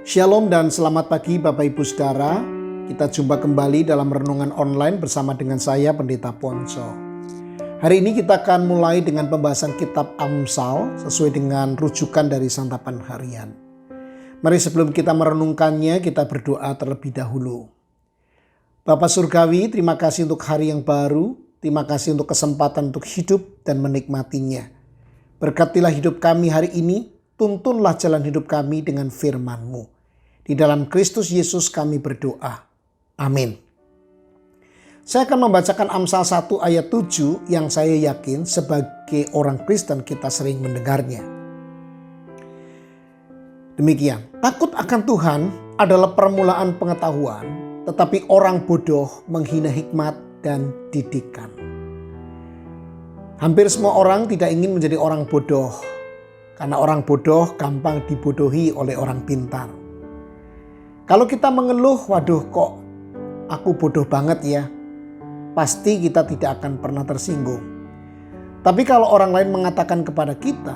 Shalom dan selamat pagi Bapak Ibu Saudara. Kita jumpa kembali dalam renungan online bersama dengan saya Pendeta Ponco. Hari ini kita akan mulai dengan pembahasan kitab Amsal sesuai dengan rujukan dari santapan harian. Mari sebelum kita merenungkannya kita berdoa terlebih dahulu. Bapa Surgawi, terima kasih untuk hari yang baru. Terima kasih untuk kesempatan untuk hidup dan menikmatinya. Berkatilah hidup kami hari ini. Tuntunlah jalan hidup kami dengan firman-Mu. Di dalam Kristus Yesus kami berdoa. Amin. Saya akan membacakan Amsal 1 ayat 7 yang saya yakin sebagai orang Kristen kita sering mendengarnya. Demikian, takut akan Tuhan adalah permulaan pengetahuan, tetapi orang bodoh menghina hikmat dan didikan. Hampir semua orang tidak ingin menjadi orang bodoh, karena orang bodoh gampang dibodohi oleh orang pintar. Kalau kita mengeluh, waduh kok aku bodoh banget ya, pasti kita tidak akan pernah tersinggung. Tapi kalau orang lain mengatakan kepada kita,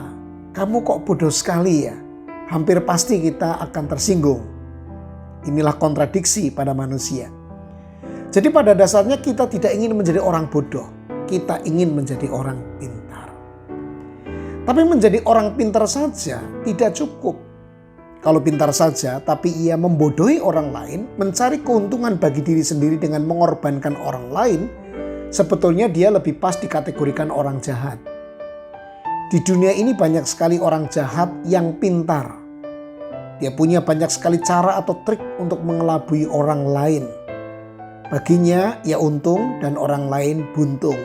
kamu kok bodoh sekali ya, hampir pasti kita akan tersinggung. Inilah kontradiksi pada manusia. Jadi pada dasarnya kita tidak ingin menjadi orang bodoh, kita ingin menjadi orang pintar. Tapi menjadi orang pintar saja tidak cukup. Kalau pintar saja tapi ia membodohi orang lain, mencari keuntungan bagi diri sendiri dengan mengorbankan orang lain, sebetulnya dia lebih pas dikategorikan orang jahat. Di dunia ini banyak sekali orang jahat yang pintar. Dia punya banyak sekali cara atau trik untuk mengelabui orang lain. Baginya ia untung dan orang lain buntung.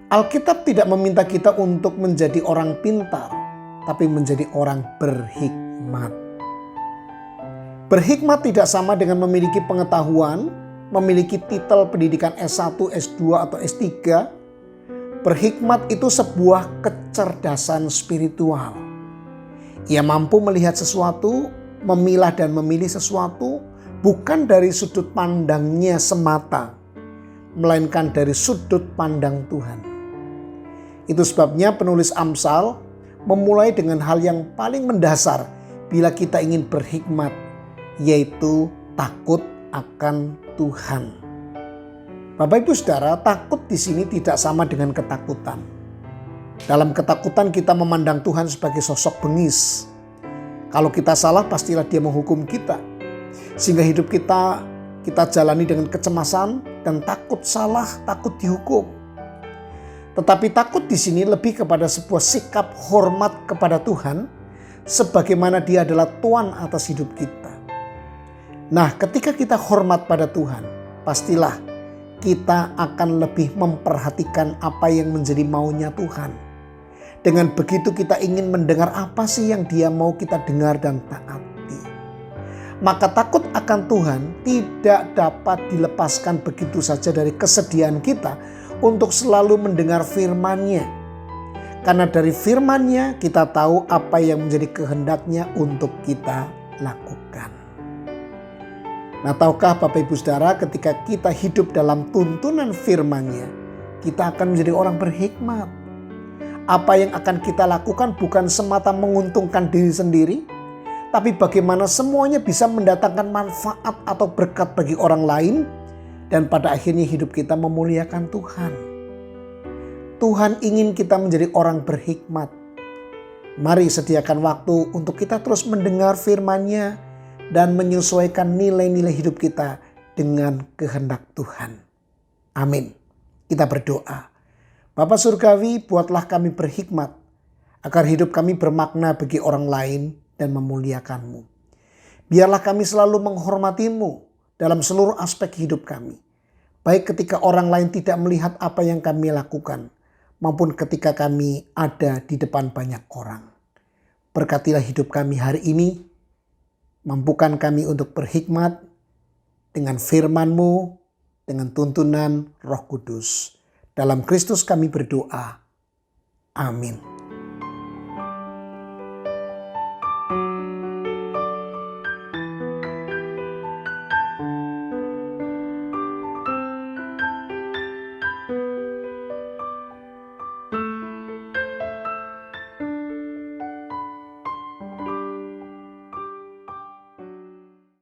Alkitab tidak meminta kita untuk menjadi orang pintar, tapi menjadi orang berhikmat. Berhikmat tidak sama dengan memiliki pengetahuan, memiliki titel pendidikan S1, S2 atau S3. Berhikmat itu sebuah kecerdasan spiritual. Ia mampu melihat sesuatu, memilah dan memilih sesuatu bukan dari sudut pandangnya semata, melainkan dari sudut pandang Tuhan. Itu sebabnya penulis Amsal memulai dengan hal yang paling mendasar bila kita ingin berhikmat, yaitu takut akan Tuhan. Bapak Ibu Saudara, takut di sini tidak sama dengan ketakutan. Dalam ketakutan kita memandang Tuhan sebagai sosok bengis. Kalau kita salah pastilah Dia menghukum kita. Sehingga hidup kita jalani dengan kecemasan dan takut salah, takut dihukum. Tetapi takut di sini lebih kepada sebuah sikap hormat kepada Tuhan, sebagaimana Dia adalah Tuhan atas hidup kita. Nah, ketika kita hormat pada Tuhan, pastilah kita akan lebih memperhatikan apa yang menjadi maunya Tuhan. Dengan begitu kita ingin mendengar apa sih yang Dia mau kita dengar dan taati. Maka takut akan Tuhan tidak dapat dilepaskan begitu saja dari kesediaan kita untuk selalu mendengar firman-Nya. Karena dari firman-Nya kita tahu apa yang menjadi kehendak-Nya untuk kita lakukan. Nah, tahukah Bapak Ibu Saudara, ketika kita hidup dalam tuntunan firman-Nya, kita akan menjadi orang berhikmat. Apa yang akan kita lakukan bukan semata menguntungkan diri sendiri, tapi bagaimana semuanya bisa mendatangkan manfaat atau berkat bagi orang lain, dan pada akhirnya hidup kita memuliakan Tuhan. Tuhan ingin kita menjadi orang berhikmat. Mari sediakan waktu untuk kita terus mendengar firman-Nya dan menyesuaikan nilai-nilai hidup kita dengan kehendak Tuhan. Amin. Kita berdoa. Bapa Surgawi, buatlah kami berhikmat agar hidup kami bermakna bagi orang lain dan memuliakan-Mu. Biarlah kami selalu menghormati-Mu dalam seluruh aspek hidup kami. Baik ketika orang lain tidak melihat apa yang kami lakukan, maupun ketika kami ada di depan banyak orang. Berkatilah hidup kami hari ini, mampukan kami untuk berhikmat dengan firman-Mu, dengan tuntunan Roh Kudus. Dalam Kristus kami berdoa. Amin.